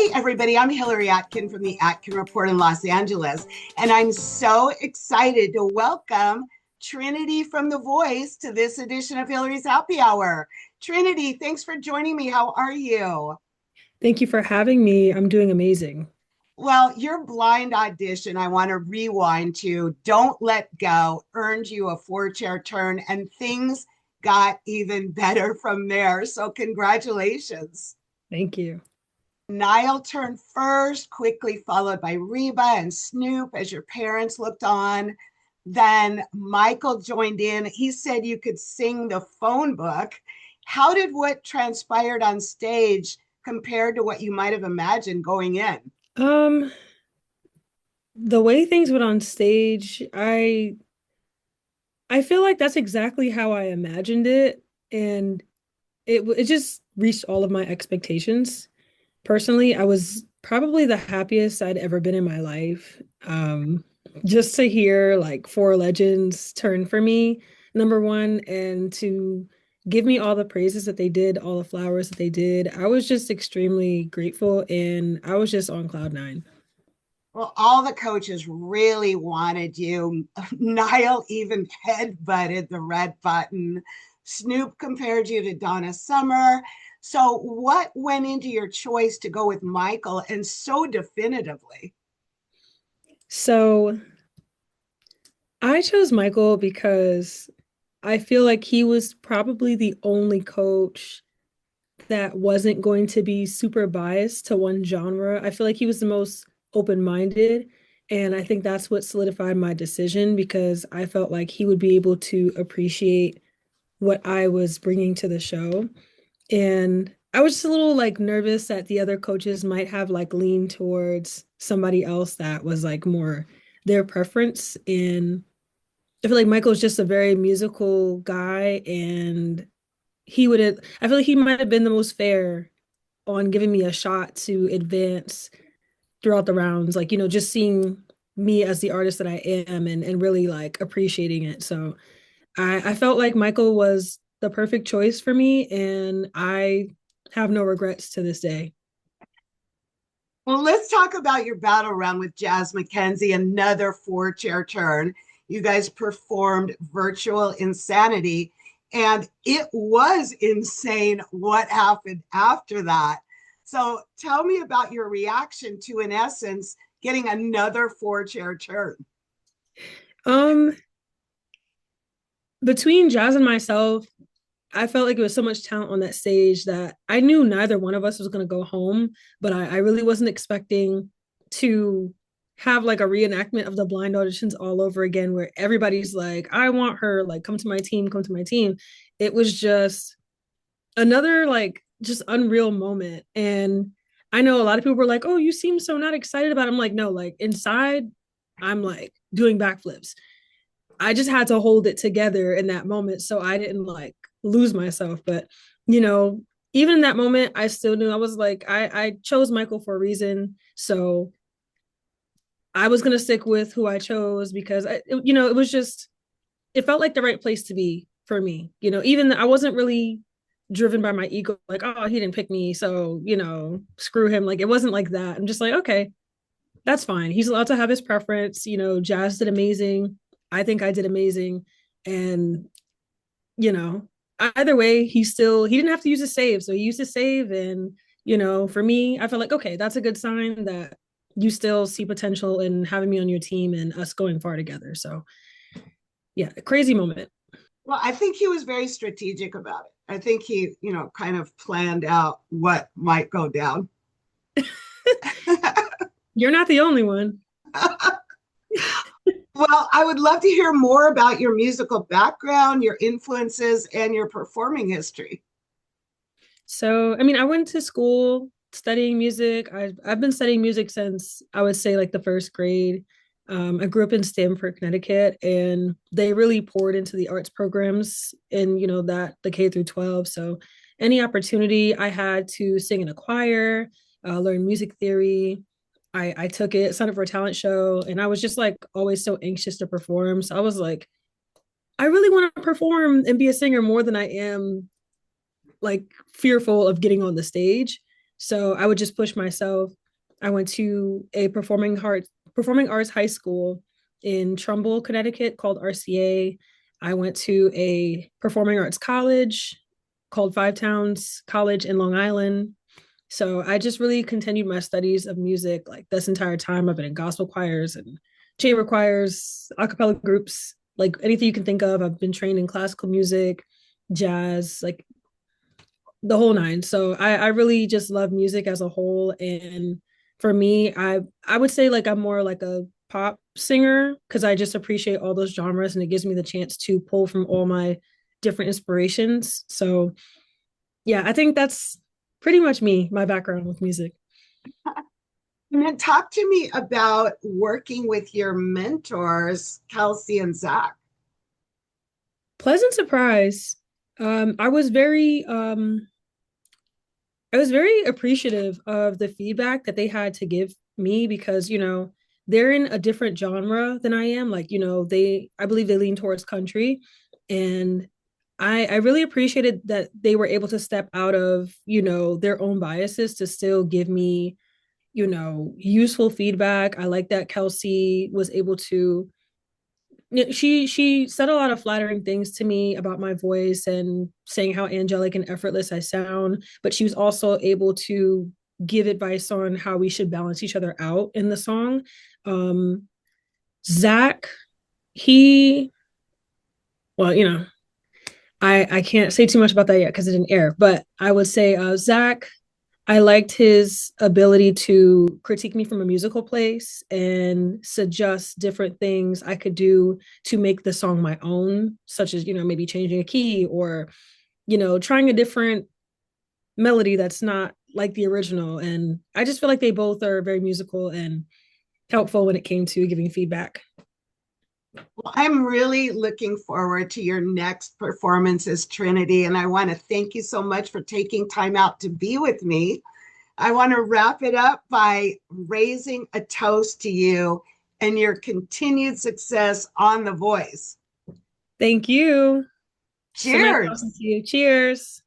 Hey, everybody, I'm Hillary Atkin from the Atkin Report in Los Angeles, and I'm so excited to welcome Trinity from The Voice to this edition of Hillary's Happy Hour. Trinity, thanks for joining me. How are you? Thank you for having me. I'm doing amazing. Well, your blind audition, I want to rewind to Don't Let Go, earned you a four-chair turn, and things got even better from there. So, congratulations. Thank you. Niall turned first, quickly followed by Reba and Snoop as your parents looked on. Then Michael joined in. He said you could sing the phone book. How did what transpired on stage compare to what you might have imagined going in? Um, the way things went on stage, I feel like that's exactly how I imagined it, and it just reached all of my expectations. Personally, I was probably the happiest I'd ever been in my life. Just to hear like four legends turn for me, number one, and to give me all the praises that they did, all the flowers that they did. I was just extremely grateful and I was just on cloud nine. Well, all the coaches really wanted you. Niall even headbutted the red button. Snoop compared you to Donna Summer. So, what went into your choice to go with Michael and so definitively? So I chose Michael because I feel like he was probably the only coach that wasn't going to be super biased to one genre. I feel like he was the most open-minded. And I think that's what solidified my decision because I felt like he would be able to appreciate what I was bringing to the show. And I was just a little like nervous that the other coaches might have like leaned towards somebody else that was like more their preference. And I feel like Michael's just a very musical guy and he would have, I feel like he might have been the most fair on giving me a shot to advance throughout the rounds. Like, just seeing me as the artist that I am and really like appreciating it. So I felt like Michael was the perfect choice for me and I have no regrets to this day. Well, let's talk about your battle round with Jazz McKenzie, another four-chair turn. You guys performed Virtual Insanity, and it was insane what happened after that. So tell me about your reaction to, in essence, getting another four-chair turn. Um, Between Jazz and myself, I felt like it was so much talent on that stage that I knew neither one of us was going to go home, but I really wasn't expecting to have like a reenactment of the blind auditions all over again, where everybody's like, I want her, like, come to my team, come to my team. It was just another, like, just unreal moment. And I know a lot of people were like, oh, you seem so not excited about it. I'm like, no, like, inside, I'm like doing backflips. I just had to hold it together in that moment so I didn't like lose myself. But you know, even in that moment, I still knew I was like, I chose Michael for a reason. So I was gonna stick with who I chose because it was just it felt like the right place to be for me. Even I wasn't really driven by my ego, like, oh, he didn't pick me, so screw him. Like it wasn't like that. I'm just like, okay, that's fine. He's allowed to have his preference. Jazz did amazing. I think I did amazing. And, you know, either way, he didn't have to use a save. So he used a save. And, for me, I felt like, okay, that's a good sign that you still see potential in having me on your team and us going far together. So, yeah, crazy moment. Well, I think he was very strategic about it. I think he, kind of planned out what might go down. You're not the only one. Well, I would love to hear more about your musical background, your influences, and your performing history. So, I mean, I went to school studying music. I've been studying music since I would say like the first grade. I grew up in Stamford, Connecticut, and they really poured into the arts programs in that the K through 12. So, any opportunity I had to sing in a choir, learn music theory, I took it, signed up for a talent show, and I was just like always so anxious to perform. So I was like, I really want to perform and be a singer more than I am like fearful of getting on the stage. So I would just push myself. I went to a performing arts high school in Trumbull, Connecticut called RCA. I went to a performing arts college called Five Towns College in Long Island. So I just really continued my studies of music like this entire time. I've been in gospel choirs and chamber choirs, a cappella groups, like anything you can think of. I've been trained in classical music, jazz, like the whole nine. So I really just love music as a whole. And for me, I would say like I'm more like a pop singer because I just appreciate all those genres and it gives me the chance to pull from all my different inspirations. So yeah, I think that's pretty much me, my background with music. And then talk to me about working with your mentors, Kelsey and Zach. Pleasant surprise. Um, I was very um I was very appreciative of the feedback that they had to give me because, they're in a different genre than I am. Like, I believe they lean towards country. And I really appreciated that they were able to step out of, their own biases to still give me, useful feedback. I like that Kelsey was able to she said a lot of flattering things to me about my voice and saying how angelic and effortless I sound, but she was also able to give advice on how we should balance each other out in the song. um Zach, he well, I can't say too much about that yet because it didn't air, but I would say Zach, I liked his ability to critique me from a musical place and suggest different things I could do to make the song my own, such as, maybe changing a key or, trying a different melody that's not like the original. And I just feel like they both are very musical and helpful when it came to giving feedback. Well, I'm really looking forward to your next performance as Trinity, and I want to thank you so much for taking time out to be with me. I want to wrap it up by raising a toast to you and your continued success on The Voice. Thank you. So nice talking Cheers. to you. Cheers.